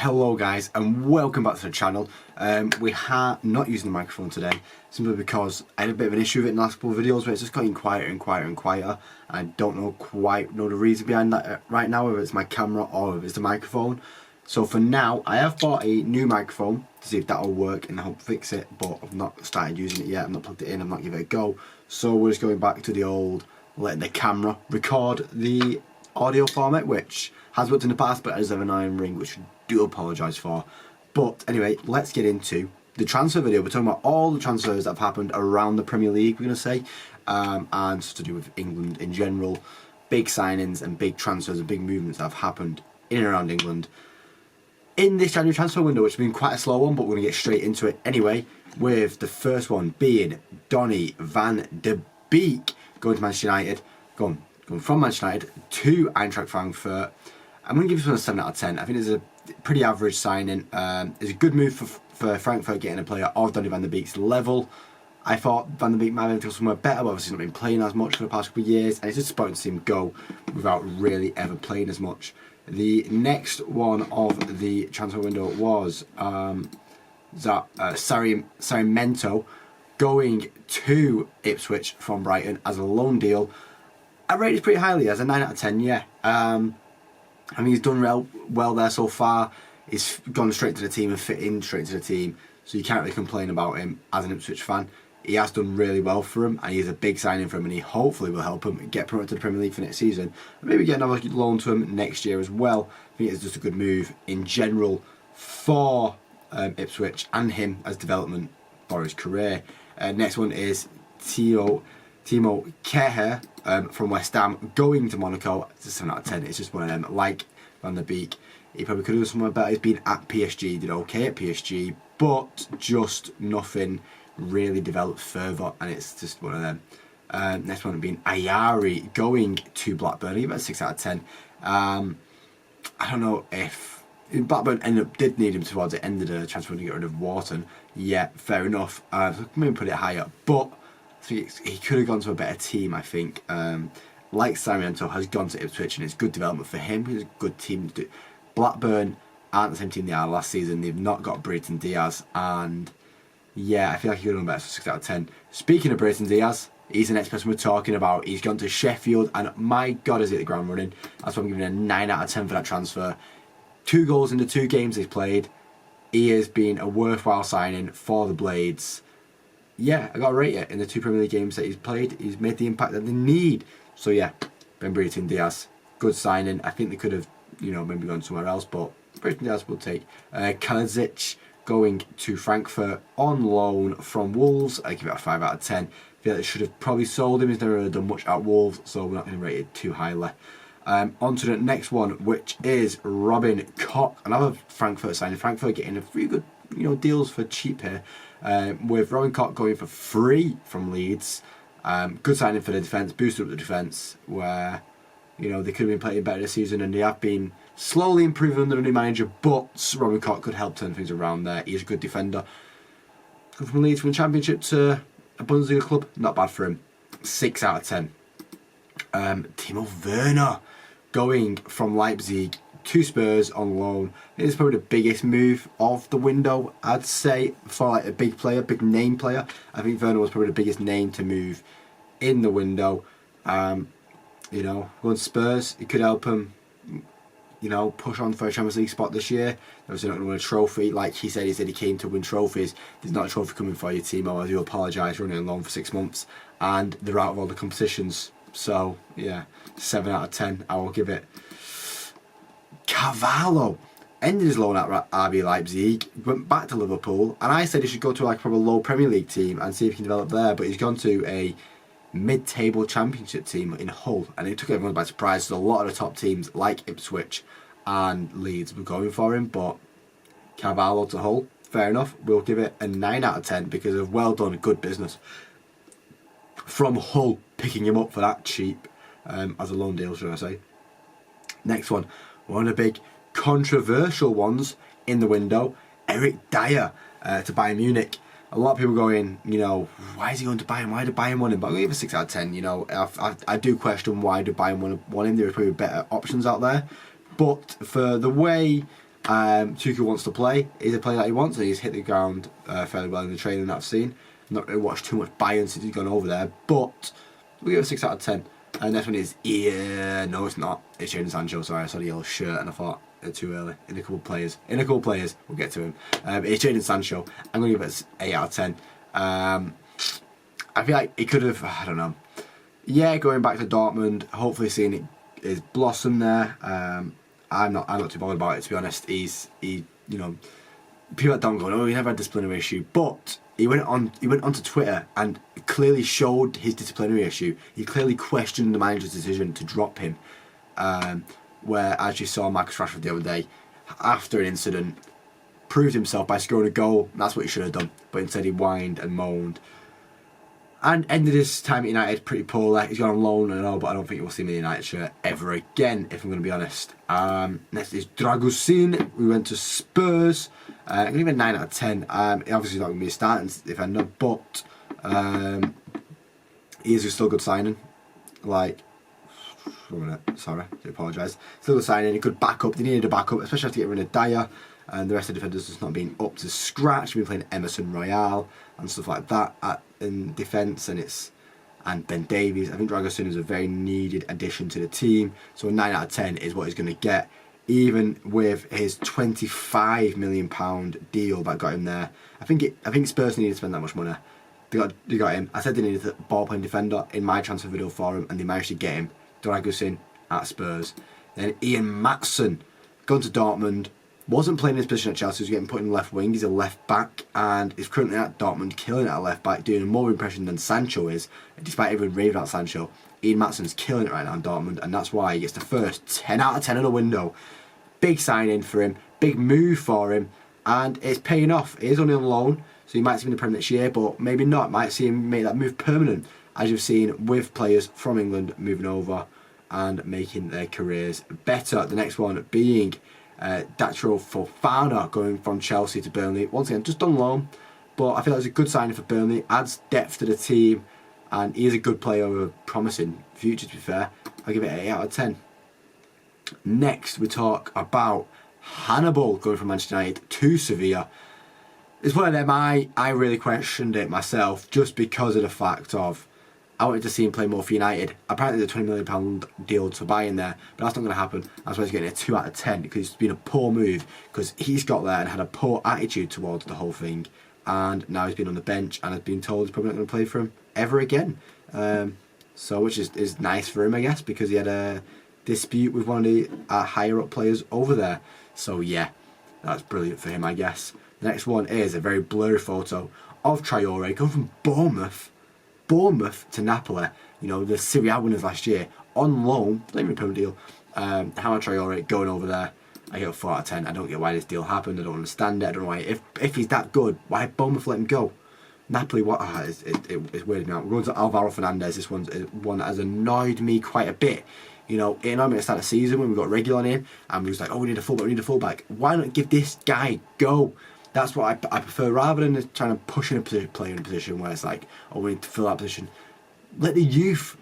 Hello guys and welcome back to the channel. We are not using the microphone today simply because I had a bit of an issue with it in the last couple of videos where it's just getting quieter and quieter and quieter. I don't quite know the reason behind that right now, whether it's my camera or if it's the microphone. So for now I have bought a new microphone to see if that'll work and I hope fix it, but I've not started using it yet. I've not plugged it in, I've not given it a go. So we're just going back to the old letting the camera record the audio format, which has worked in the past but has an iron ring, which I do apologise for. But anyway, let's get into the transfer video. We're talking about all the transfers that have happened around the Premier League, we're going to say, and to do with England in general. Big signings and big transfers and big movements that have happened in and around England in this January transfer window, which has been quite a slow one, but we're going to get straight into it anyway, with the first one being Donny van de Beek going to Manchester United, going from Manchester United to Eintracht Frankfurt. I'm going to give this one a 7 out of 10. I think it's a pretty average signing. It's a good move for Frankfurt getting a player of Donny van de Beek's level. I thought Van de Beek might have been somewhere better, but obviously he's not been playing as much for the past couple of years, and it's just disappointing to see him go without really ever playing as much. The next one of the transfer window was Sarmiento going to Ipswich from Brighton as a loan deal. I rate it pretty highly as a 9 out of 10, yeah. I mean, he's done well there so far. He's gone straight to the team and fit in straight to the team, so you can't really complain about him as an Ipswich fan. He has done really well for him, and he's a big signing for him, and he hopefully will help him get promoted to the Premier League for next season. And maybe get another loan to him next year as well. I think it's just a good move in general for Ipswich and him as development for his career. Next one is Timo Kehrer from West Ham going to Monaco. It's a 7 out of 10. It's just one of them. Like Van der Beek, he probably could have done somewhere better. He's been at PSG, did okay at PSG, but just nothing really developed further, and it's just one of them. Next one being Ayari going to Blackburn. He got a 6 out of 10. I don't know if Blackburn did need him towards the end of the transfer to get rid of Wharton. Yeah, fair enough. Maybe put it higher, but I think he could have gone to a better team, I think. Like Sarmiento has gone to Ipswich, and it's good development for him. He's a good team to do. Blackburn aren't the same team they are last season. They've not got Brayton Diaz, and yeah, I feel like he could have done better for 6 out of 10. Speaking of Brayton Diaz, he's the next person we're talking about. He's gone to Sheffield, and my God, is it the ground running. That's why I'm giving a 9 out of 10 for that transfer. 2 goals in the 2 games he's played. He has been a worthwhile signing for the Blades. Yeah, I got to rate it. In the 2 Premier League games that he's played, he's made the impact that they need. So yeah, Brayton Diaz, good signing. I think they could have, maybe gone somewhere else, but Brayton Diaz will take. Kalajic going to Frankfurt on loan from Wolves. I give it a 5 out of 10. I feel like they should have probably sold him. He's never really done much at Wolves, so we're not going to rate it too highly. On to the next one, which is Robin Koch, another Frankfurt signing. Frankfurt getting a few good deals for cheap here, with Robin Koch going for free from Leeds. Good signing for the defence, boosted up the defence, where they could have been playing better this season, and they have been slowly improving under the new manager, but Robin Koch could help turn things around there. He's a good defender. Going from Leeds from the Championship to a Bundesliga club, not bad for him. 6 out of 10. Timo Werner going from Leipzig to Spurs on loan. It is probably the biggest move of the window, I'd say, for like a big player, big name player. I think Werner was probably the biggest name to move in the window. Going to Spurs, it could help him, push on for a Champions League spot this year. Obviously not going to win a trophy. Like he said he came to win trophies. There's not a trophy coming for you, Timo. I do apologise, running on loan for 6 months, and they're out of all the competitions. So yeah, 7 out of 10. I will give it. Carvalho ended his loan at RB Leipzig, went back to Liverpool, and I said he should go to like probably a low Premier League team and see if he can develop there, but he's gone to a mid-table Championship team in Hull, and it took everyone by surprise. So a lot of the top teams like Ipswich and Leeds were going for him, but Carvalho to Hull, fair enough. We'll give it a 9 out of 10 because of well done, good business from Hull picking him up for that cheap as a loan deal, should I say. Next one of the big controversial ones in the window, Eric Dyer to Bayern Munich. A lot of people going, why is he going to Bayern? Why did Bayern want him? But I'm going to give a 6 out of 10. I do question why do Bayern want him. There are probably better options out there. But for the way Tuchel wants to play. He's a player that he wants, and he's hit the ground fairly well in the training that I've seen. Not really watched too much Bayern since he's gone over there, but we'll give it a 6 out of 10. And next one is, no it's not. It's Jadon Sancho. Sorry, I saw the yellow shirt and I thought it's too early. In a couple of players, we'll get to him. It's Jadon Sancho. I'm going to give it an 8 out of 10. I feel like he could have, I don't know. Yeah, going back to Dortmund, hopefully seeing it is blossom there. I'm not too bothered about it, to be honest. He you know, people that don't go, oh, he never had a disciplinary issue, but he went onto Twitter and clearly showed his disciplinary issue. He clearly questioned the manager's decision to drop him. Where, as you saw Marcus Rashford the other day, after an incident, proved himself by scoring a goal. That's what he should have done, but instead he whined and moaned. And ended his time at United pretty poorly. He's gone on loan and all, but I don't think we'll see him in the United shirt ever again, if I'm going to be honest. Next is Dragusin. We went to Spurs. I'm going to give it a 9 out of 10. Obviously not going to be a starting defender, but he is still a good signing. Like, 1 minute, sorry, I apologise. Still a good signing, a good backup. They needed a backup, especially after getting rid of Dyer. And the rest of the defenders just not being up to scratch. We've been playing Emerson Royale and stuff like that in defence, and Ben Davies. I think Dragusin is a very needed addition to the team. So a 9 out of 10 is what he's going to get, even with his £25 million deal that got him there. I think Spurs needed to spend that much money. They got him. I said they needed a ball playing defender in my transfer video for him, and they managed to get him. Dragusin at Spurs. Then Ian Maatsen gone to Dortmund. Wasn't playing his position at Chelsea, he was getting put in the left wing. He's a left back and is currently at Dortmund, killing it at left back, doing more impression than Sancho is. Despite everyone raving about Sancho, Ian Maatsen's killing it right now in Dortmund, and that's why he gets the first 10 out of 10 in the window. Big signing for him, big move for him, and it's paying off. He is only on loan, so you might see him in the Premier next year, but maybe not. Might see him make that move permanent, as you've seen with players from England moving over and making their careers better. The next one being Datro Fofana going from Chelsea to Burnley. Once again, just on loan, but I feel like it's a good signing for Burnley. Adds depth to the team, and he is a good player with a promising future, to be fair. I'll give it an 8 out of 10. Next, we talk about Hannibal going from Manchester United to Sevilla. It's one of them, I really questioned it myself, just because of the fact of I wanted to see him play more for United. Apparently there's a £20 million deal to buy in there, but that's not going to happen. That's why he's getting a 2 out of 10, because it's been a poor move, because he's got there and had a poor attitude towards the whole thing, and now he's been on the bench and has been told he's probably not going to play for him ever again. So which is nice for him, I guess, because he had a dispute with one of the higher up players over there. So yeah, that's brilliant for him, I guess. The next one is a very blurry photo of Traore going from Bournemouth to Napoli, you know, the Serie A winners last year, on loan, not even a permanent deal. Hapened Traore going over there. I get a 4 out of 10. I don't get why this deal happened. I don't understand it. I don't know why. If he's that good, why Bournemouth let him go? Napoli, what? It's weirded me out. We're going to Alvaro Fernandez. This one's one that has annoyed me quite a bit. You know, it annoyed me at the start of the season when we got Reguilon in, and we was like, oh, we need a fullback. Why not give this guy go? That's what I prefer, rather than trying to push in a player in a position where it's like, oh, we need to fill that position. Let the youth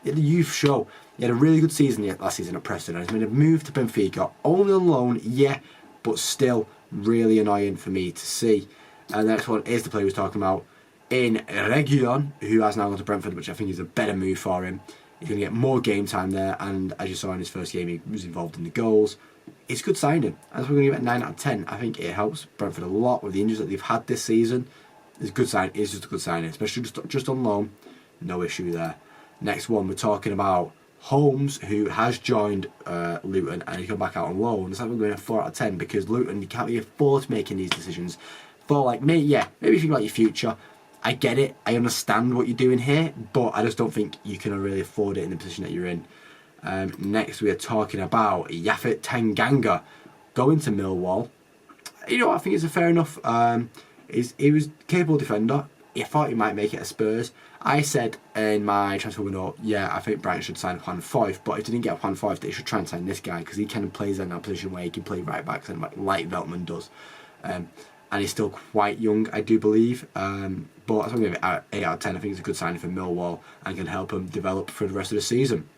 show. He had a really good season last season at Preston, and he's made a move to Benfica, only on loan, yeah, but still really annoying for me to see. And the next one is the player we was talking about, in Reguilon, who has now gone to Brentford, which I think is a better move for him. He's going to get more game time there, and as you saw in his first game, he was involved in the goals. It's a good signing. As we're going to give it a 9 out of 10. I think it helps Brentford a lot with the injuries that they've had this season. It's a good sign. It's just a good signing, especially just on loan. No issue there. Next one, we're talking about Holmes, who has joined Luton and he's come back out on loan. It's like we're going a 4 out of 10, because Luton, you can't be afford making these decisions. For like me, yeah, maybe think about your future. I get it. I understand what you're doing here, but I just don't think you can really afford it in the position that you're in. Next, we are talking about Yaphet Tanganga going to Millwall. You know, I think it's a fair enough. He was a capable defender. I thought he might make it at Spurs. I said in my transfer window, yeah, I think Brighton should sign Juan Foyth, but if they didn't get Juan Foyth, they should try and sign this guy, because he kind of plays in that position where he can play right back, like Veltman does. And he's still quite young, I do believe. But I'm going to give it 8 out of 10. I think it's a good signing for Millwall and can help him develop for the rest of the season.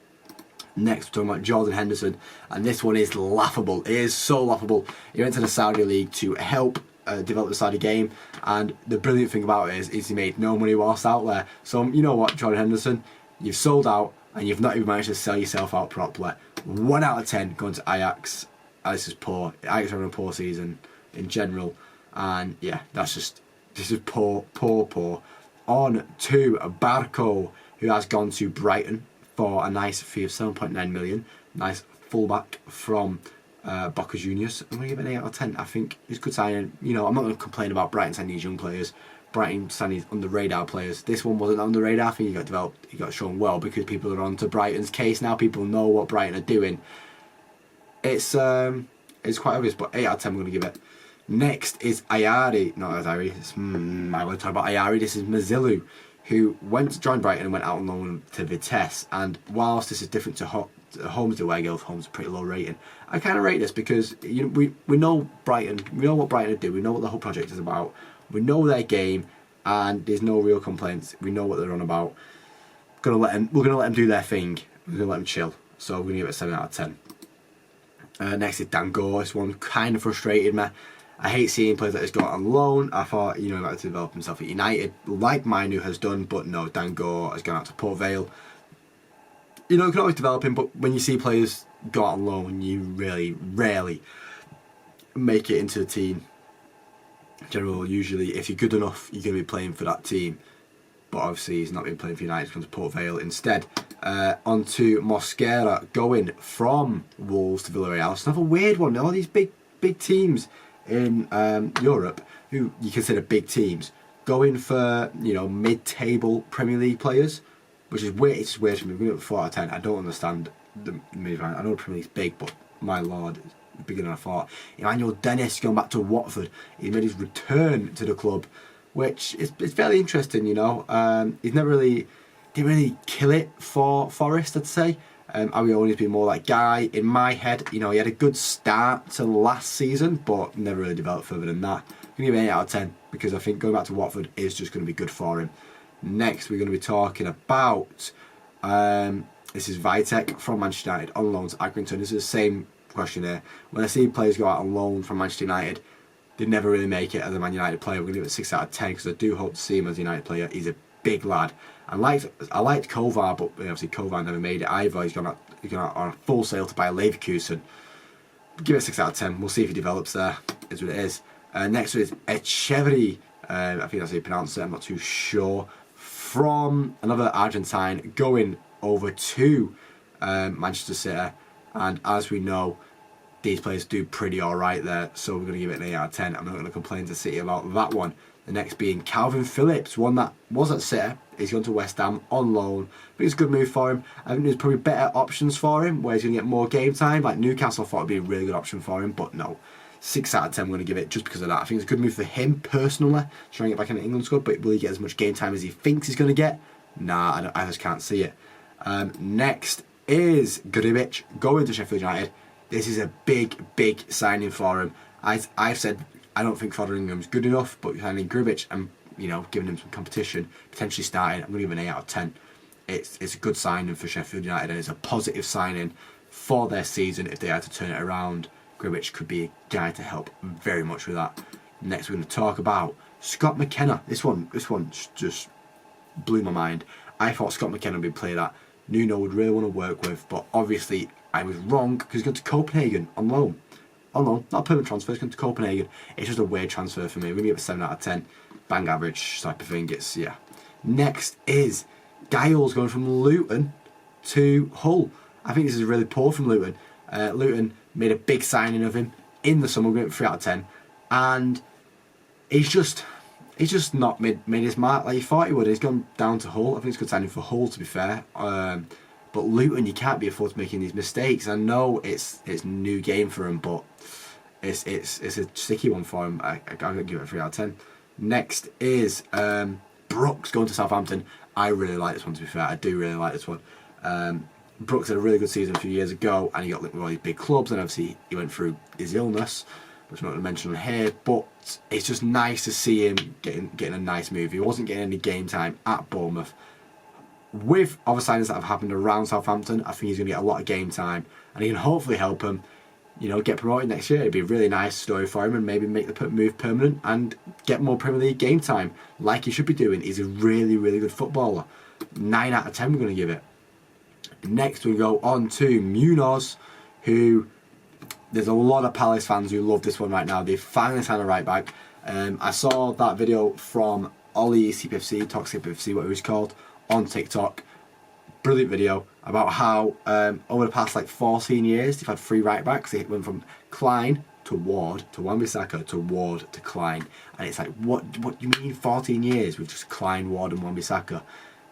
Next, we're talking about Jordan Henderson, and this one is laughable. It is so laughable. He went to the Saudi League to help develop the Saudi game, and the brilliant thing about it is he made no money whilst out there. So, you know what, Jordan Henderson, you've sold out, and you've not even managed to sell yourself out properly. 1 out of 10 going to Ajax. This is poor. Ajax are having a poor season in general, and yeah, this is poor. On to Barco, who has gone to Brighton for a nice fee of 7.9 million. Nice fullback from Boca Juniors. I'm going to give it an 8 out of 10. I think it's good signing. You know, I'm not going to complain about Brighton signing these young players. Brighton signing these under radar players. This one wasn't on the radar. I think he got developed. He got shown well because people are on to Brighton's case now. People know what Brighton are doing. It's quite obvious, but 8 out of 10 we're going to give it. Next is Ayari. Not Ayari. I want to talk about Ayari. This is Mazilu, who went to join Brighton and went out on loan to Vitesse. And whilst this is different to Holmes' away goals, Holmes' a pretty low rating. I kind of rate this because we know Brighton. We know what Brighton do. We know what the whole project is about. We know their game, and there's no real complaints. We know what they're on about. We're gonna let them do their thing. We're gonna let them chill. So we're gonna give it a 7 out of 10. Next is Dango. This one kind of frustrated me. I hate seeing players like this go out on loan. I thought, he might have to develop himself at United, like Mainu has done, but no, Dango has gone out to Port Vale. You can always develop him, but when you see players go out on loan, you really rarely make it into the team. In general, usually, if you're good enough, you're going to be playing for that team. But obviously, he's not been playing for United, he's gone to Port Vale instead. On to Mosquera, going from Wolves to Villarreal. It's another weird one. All these big teams in Europe, who you consider big teams, going for mid-table Premier League players, which is weird. It's weird for me. We're going to 4 out of 10. I don't understand the move. I know the Premier League's big, but my lord, it's bigger than I thought. Emmanuel Dennis going back to Watford. He made his return to the club, which is fairly interesting. He's never didn't really kill it for Forest, I'd say. Arione's been more like Guy. In my head, he had a good start to last season, but never really developed further than that. I'm going to give it an 8 out of 10 because I think going back to Watford is just going to be good for him. Next, we're going to be talking about this is Vitek from Manchester United on loan to Accrington. This is the same question here. When I see players go out on loan from Manchester United, they never really make it as a Man United player. We're going to give it a 6 out of 10 because I do hope to see him as a United player. He's a big lad. I liked Kovar, but obviously Kovar never made it either. He's gone out on a full sale to buy Leverkusen. Give it a 6 out of 10. We'll see if he develops there. Is what it is. Next is Echeverry. I think that's how you pronounce it. I'm not too sure. From another Argentine going over to Manchester City. And as we know, these players do pretty alright there. So we're going to give it an 8 out of 10. I'm not going to complain to City about that one. The next being Calvin Phillips, one that was at City. He's gone to West Ham on loan. I think it's a good move for him. I think there's probably better options for him where he's going to get more game time. Like Newcastle, I thought would be a really good option for him, but no. 6 out of 10 I'm going to give it just because of that. I think it's a good move for him personally, trying to get back in the England squad, but will he get as much game time as he thinks he's going to get? Nah, I just can't see it. Next is Gribic going to Sheffield United. This is a big signing for him. I've said I don't think Fotheringham's good enough, but signing Gribic and giving him some competition, potentially starting, I'm going to give him an 8 out of 10. It's a good signing for Sheffield United, and it's a positive signing for their season if they had to turn it around. Gribic could be a guy to help very much with that. Next, we're going to talk about Scott McKenna. This one just blew my mind. I thought Scott McKenna would be a player that Nuno would really want to work with, but obviously I was wrong because he's gone to Copenhagen on loan. On loan, not a permanent transfer, he's gone to Copenhagen. It's just a weird transfer for me. We're going to give it a 7 out of 10. Bang average type of thing. Yeah. Next is Giles going from Luton to Hull. I think this is really poor from Luton. Luton made a big signing of him in the summer, going 3 out of 10, and he's just not made his mark like he thought he would. He's gone down to Hull. I think it's a good signing for Hull, to be fair. But Luton, you can't be afforded making these mistakes. I know it's a new game for him, but it's a sticky one for him. I gotta give it a 3 out of 10. Next is Brooks going to Southampton. I really like this one, to be fair. I do really like this one. Brooks had a really good season a few years ago, and he got linked with all these big clubs, and obviously he went through his illness, which I'm not going to mention on here, but it's just nice to see him getting a nice move. He wasn't getting any game time at Bournemouth. with other signings that have happened around Southampton, I think he's going to get a lot of game time, and he can hopefully help him, get promoted next year. It'd be a really nice story for him, and maybe make the move permanent and get more Premier League game time, like he should be doing. He's a really, really good footballer. 9 out of 10 we're going to give it. Next we go on to Munoz, who, there's a lot of Palace fans who love this one right now. They finally signed a right back. I saw that video from Ollie CPFC, Talk CPFC, what it was called, on TikTok. Brilliant video about how over the past 14 years they've had 3 right backs. It went from Klein to Ward to Wan-Bissaka to Ward to Klein, and it's like, what do you mean 14 years with just Klein, Ward and Wan-Bissaka?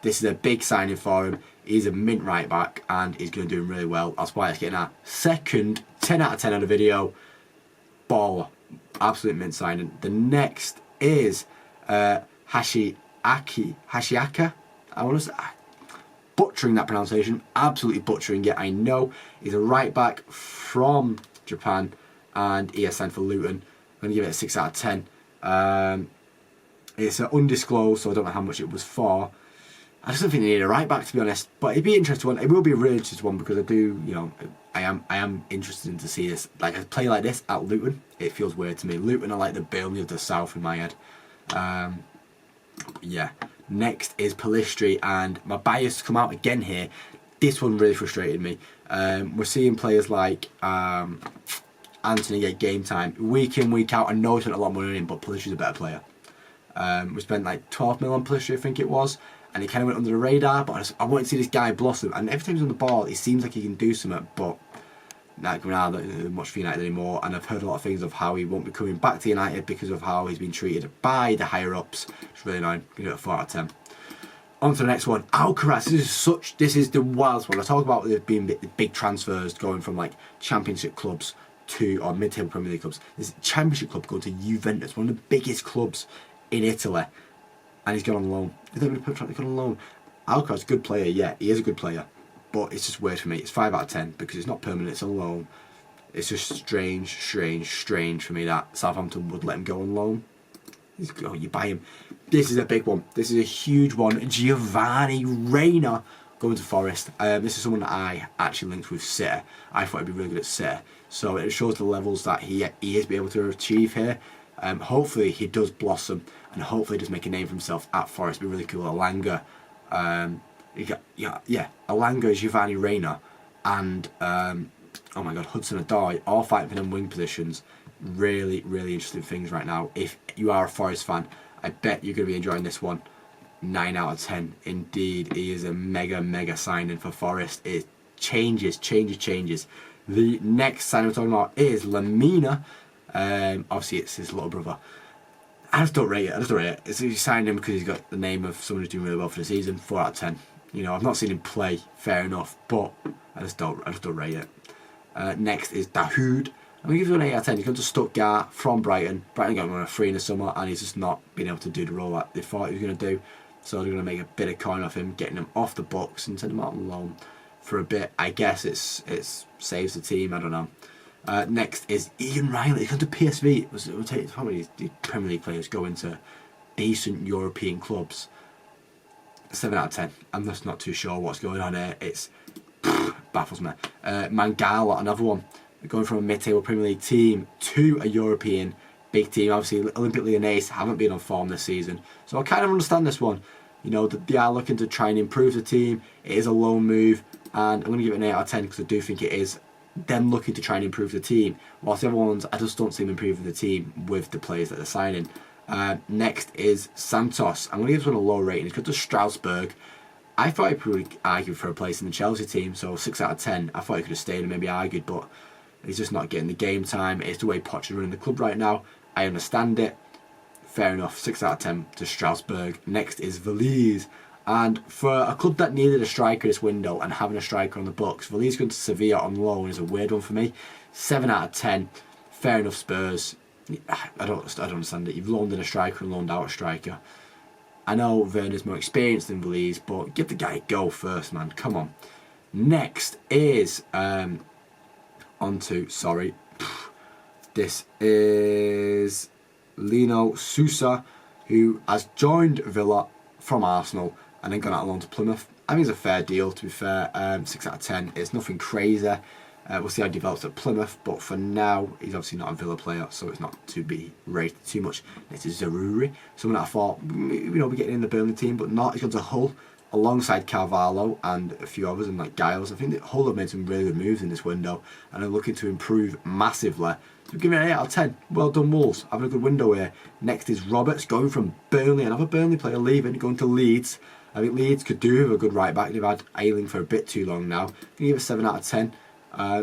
This is a big signing for him. He's a mint right back and he's going to do really well. That's why it's getting a second 10 out of 10 on the video. Baller. Absolute mint signing. The next is Hashiaka. I want to say, butchering that pronunciation. Absolutely butchering it, I know. He's a right back from Japan and he has signed for Luton. I'm going to give it a 6 out of 10. It's undisclosed, so I don't know how much it was for. I just don't think they need a right back, to be honest. But it'd be an interesting one. It will be a really interesting one because I do, I am interested in to see this. Like a play like this at Luton, it feels weird to me. Luton are like the Burnley of the South in my head. Yeah. Next is Pellistri, and my bias come out again here. This one really frustrated me. We're seeing players like Anthony get game time week in, week out. I know he spent a lot of money on him, but Pellistri's a better player. We spent like 12 mil on Pellistri, I think it was. And he kind of went under the radar, but I want to see this guy blossom. And every time he's on the ball, he seems like he can do something, but not going out much for United anymore. And I've heard a lot of things of how he won't be coming back to United because of how he's been treated by the higher ups. It's really annoying. Give it a 4 out of 10. On to the next one. Alcaraz. This is the wildest one. I talk about there being big transfers going from like Championship clubs or mid-table Premier League clubs. This Championship club going to Juventus, one of the biggest clubs in Italy. And he's gone on loan. He's gone on loan. Alcaraz, good player, yeah, he is a good player. But it's just weird for me. It's 5 out of 10 because it's not permanent, it's a loan. It's just strange for me that Southampton would let him go on loan. You buy him. This is a big one. This is a huge one. Giovanni Reina going to Forest. This is someone that I actually linked with City. I thought he'd be really good at City. So it shows the levels that he is able to achieve here. Hopefully he does blossom and hopefully does make a name for himself at Forest. It'd be really cool. Alanga, Alanga, Giovanni Reina, and oh my God, Hudson Odoi, all fighting for them wing positions. Really interesting things right now. If you are a Forest fan, I bet you're going to be enjoying this one. 9 out of 10. Indeed, he is a mega signing for Forest. It changes. The next signing we're talking about is Lamina. Obviously it's his little brother. I just don't rate it. He signed him because he's got the name of someone who's doing really well for the season. 4 out of 10. I've not seen him play, fair enough, but I just don't rate it. Next is Dahoud. I'm going to give him an 8 out of 10. He comes to Stuttgart from Brighton. Brighton got him on a free in the summer and he's just not been able to do the role that they thought he was going to do. So they're going to make a bit of coin off him, getting him off the books and send him out on loan for a bit. I guess it saves the team, I don't know. Next is Ian Riley. He comes to PSV. It will take how many Premier League players go into decent European clubs? 7 out of 10. I'm just not too sure what's going on here. It's baffles me. Mangala, another one. Going from a mid-table Premier League team to a European big team. Obviously, Olympique Lyonnais haven't been on form this season. So I kind of understand this one. They are looking to try and improve the team. It is a loan move. And I'm going to give it an 8 out of 10 because I do think it is them looking to try and improve the team. Whilst the other ones, I just don't see them improving the team with the players that they're signing. Next is Santos. I'm going to give this one a low rating. It's got to Strasbourg. I thought he probably argued for a place in the Chelsea team, so 6 out of 10. I thought he could have stayed and maybe argued, but he's just not getting the game time. It's the way Poch is running the club right now. I understand it. Fair enough. 6 out of 10 to Strasbourg. Next is Belive. And for a club that needed a striker this window and having a striker on the books, Belize going to Sevilla on loan is a weird one for me. 7 out of 10. Fair enough, Spurs. I don't understand it. You've loaned in a striker and loaned out a striker. I know Werner's more experienced than Belize, but give the guy a go first, man. Come on. Next is this is Lino Sousa, who has joined Villa from Arsenal and then gone out on loan to Plymouth. I think it's a fair deal, to be fair. 6 out of 10. It's nothing crazy. We'll see how he develops at Plymouth, but for now, he's obviously not a Villa player, so it's not to be rated too much. Next is Zaruri, someone that I thought, we're getting in the Burnley team, but not. He's gone to Hull alongside Carvalho and a few others, and like Giles. I think that Hull have made some really good moves in this window, and are looking to improve massively. So give it an 8 out of 10. Well done, Wolves. Having a good window here. Next is Roberts, going from Burnley, another Burnley player leaving, going to Leeds. I think Leeds could do with a good right back. They've had Ayling for a bit too long now. I'm going to give it a 7 out of 10.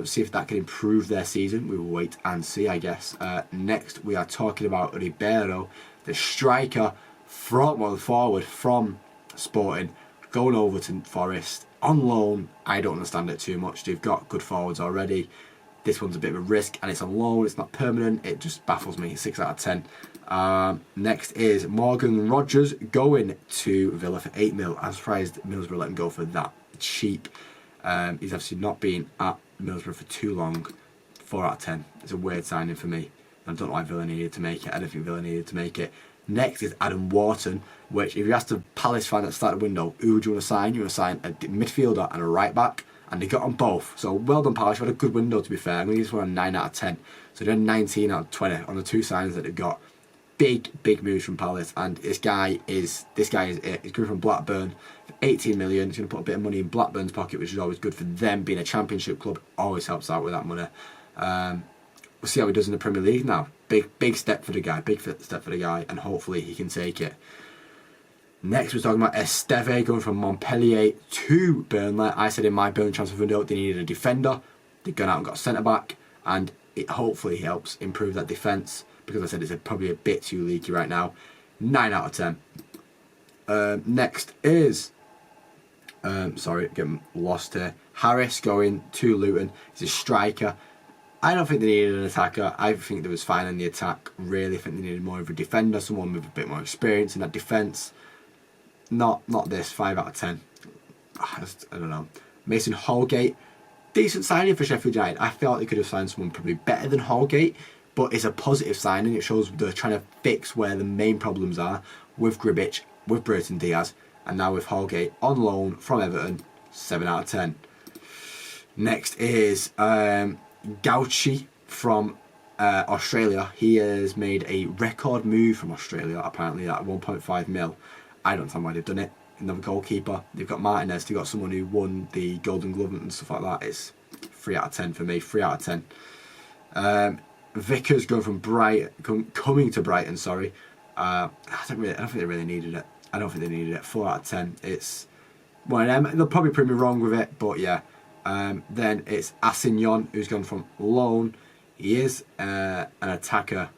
See if that can improve their season. We will wait and see, I guess. Next, we are talking about Ribeiro, the striker the forward from Sporting, going over to Forest on loan. I don't understand it too much. They've got good forwards already. This one's a bit of a risk, and it's on loan. It's not permanent. It just baffles me. 6 out of 10. Next is Morgan Rogers going to Villa for 8 mil. I'm surprised Middlesbrough let him go for that cheap. He's obviously not been at Middlesbrough for too long. 4 out of 10. It's a weird signing for me. I don't know why Villa needed to make it. I don't think Villa needed to make it. Next is Adam Wharton, which if you asked a Palace fan at the start of the window, who would you want to sign? You want to sign a midfielder and a right back, and they got on both. So well done, Palace. You had a good window, to be fair. I'm going to give this one a 9 out of 10. So they're 19 out of 20 on the 2 signings that they've got. Big moves from Palace, and this guy is it. He's coming from Blackburn for 18 million. He's going to put a bit of money in Blackburn's pocket, which is always good for them. Being a Championship club always helps out with that money. We'll see how he does in the Premier League now. Big step for the guy, and hopefully he can take it. Next, we're talking about Esteve going from Montpellier to Burnley. I said in my Burnley transfer window they needed a defender. They've gone out and got a centre back, and it hopefully helps improve that defence, because I said it's probably a bit too leaky right now. 9 out of 10. Next is getting lost here. Harris going to Luton. He's a striker. I don't think they needed an attacker. I think they was fine in the attack. Really think they needed more of a defender, someone with a bit more experience in that defence. Not this. 5 out of 10. I don't know. Mason Holgate, decent signing for Sheffield United. I felt they could have signed someone probably better than Holgate, but it's a positive signing. It shows they're trying to fix where the main problems are with Gribic, with Burton Diaz, and now with Holgate on loan from Everton. 7 out of 10. Next is Gauchi from Australia. He has made a record move from Australia, apparently at 1.5 mil. I don't understand why they've done it. Another goalkeeper. They've got Martinez. They've got someone who won the Golden Glove and stuff like that. It's 3 out of 10 for me. 3 out of 10. Vickers going from coming to Brighton. Sorry. I don't think they really needed it. I don't think they needed it. 4 out of 10. It's one of them. They'll probably prove me wrong with it, but yeah. Then it's Assignon, who's gone from loan. He is an attacker.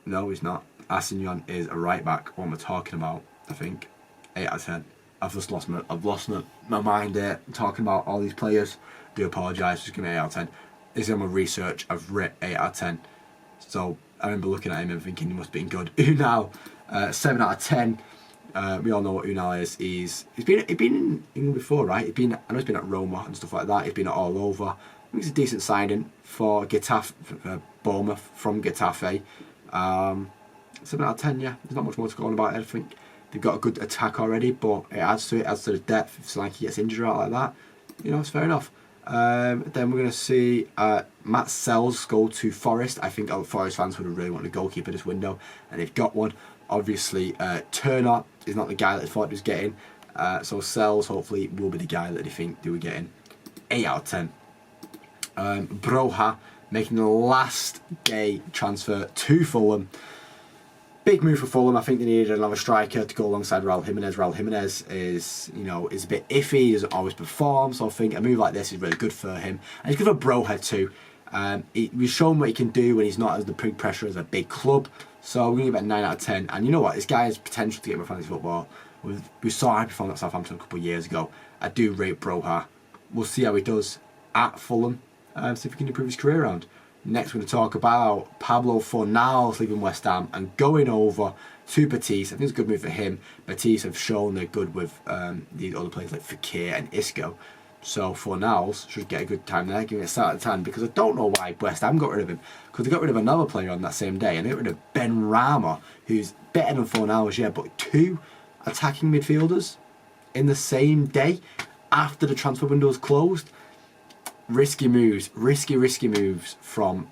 No, he's not. Assignon is a right back. What am I talking about? I think 8 out of 10. I've lost my mind there talking about all these players. Do apologise. Just give me 8 out of 10. This is my research. I've written 8 out of 10. So I remember looking at him and thinking he must be good. Unal, 7 out of 10. We all know what Unal is. He's been in England before, right? I know he's been at Roma and stuff like that. He's been all over. I think it's a decent signing for Getafe, Bournemouth from Getafe. 7 out of 10. Yeah, there's not much more to go on about it. I think they've got a good attack already, but it adds to the depth. If Solanke gets injured out like that, it's fair enough. Then we're going to see Matt Sells go to Forest. I think Forest fans would have really wanted a goalkeeper this window, and they've got one. Obviously, Turner is not the guy that they thought he was getting. So Sells hopefully will be the guy that they think they were getting. 8 out of 10. Broha making the last day transfer to Fulham. Big move for Fulham. I think they needed another striker to go alongside Raul Jimenez. Raul Jimenez is a bit iffy. He doesn't always perform. So I think a move like this is really good for him. And it's good for Broha too. We've shown what he can do when he's not as the big pressure as a big club. So we're going to give it a 9 out of 10. And you know what? This guy has potential to get him fantasy football. We saw how he performed at Southampton a couple of years ago. I do rate Broha. We'll see how he does at Fulham. See if he can improve his career around. Next, we're going to talk about Pablo Fornals leaving West Ham and going over to Betis. I think it's a good move for him. Betis have shown they're good with these other players like Fekir and Isco. So Fornals should get a good time there, giving it a start at 10, because I don't know why West Ham got rid of him. Because they got rid of another player on that same day, and they got rid of Ben Rama, who's better than Fornals, yeah, but 2 attacking midfielders. in the same day after the transfer window was closed. Risky moves, risky moves from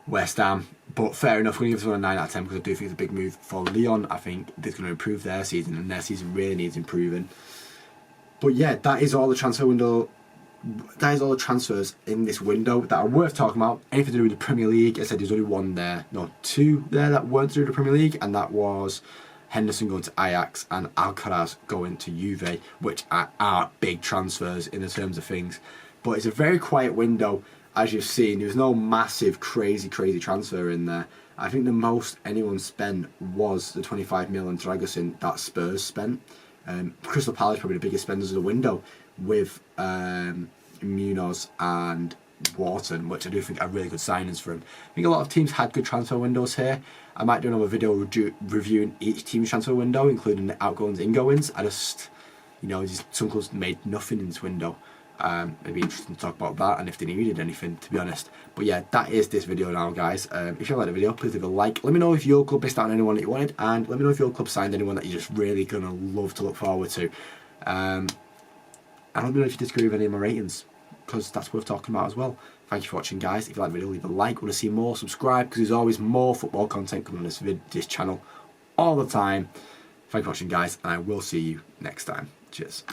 West Ham. But fair enough, I'm going to give this one a 9 out of 10 because I do think it's a big move for Lyon. I think it's going to improve their season, and their season really needs improving. But yeah, that is all the transfer window. That is all the transfers in this window that are worth talking about. Anything to do with the Premier League. I said there's only one there, no, two there that weren't to do with the Premier League, and that was Henderson going to Ajax and Alcaraz going to Juve, which are big transfers in the terms of things. But it's a very quiet window. As you've seen, there was no massive, crazy transfer in there. I think the most anyone spent was the 25 million on Dragusin that Spurs spent. Crystal Palace probably the biggest spenders of the window with Munoz and Wharton, which I do think are really good signings for him. I think a lot of teams had good transfer windows here. I might do another video reviewing each team's transfer window, including the outgoings and ingoings. Some clubs made nothing in this window. It'd be interesting to talk about that and if they needed anything, to be honest. But yeah, that is this video now, guys. If you like the video, please leave a like. Let me know if your club missed out on anyone that you wanted, and let me know if your club signed anyone that you're just really gonna love to look forward to. And let me know if you disagree with any of my ratings, because that's worth talking about as well. Thank you for watching, guys. If you like the video, leave a like. Want to see more, subscribe, because there's always more football content coming on this channel all the time. Thank you for watching, guys, and I will see you next time. Cheers.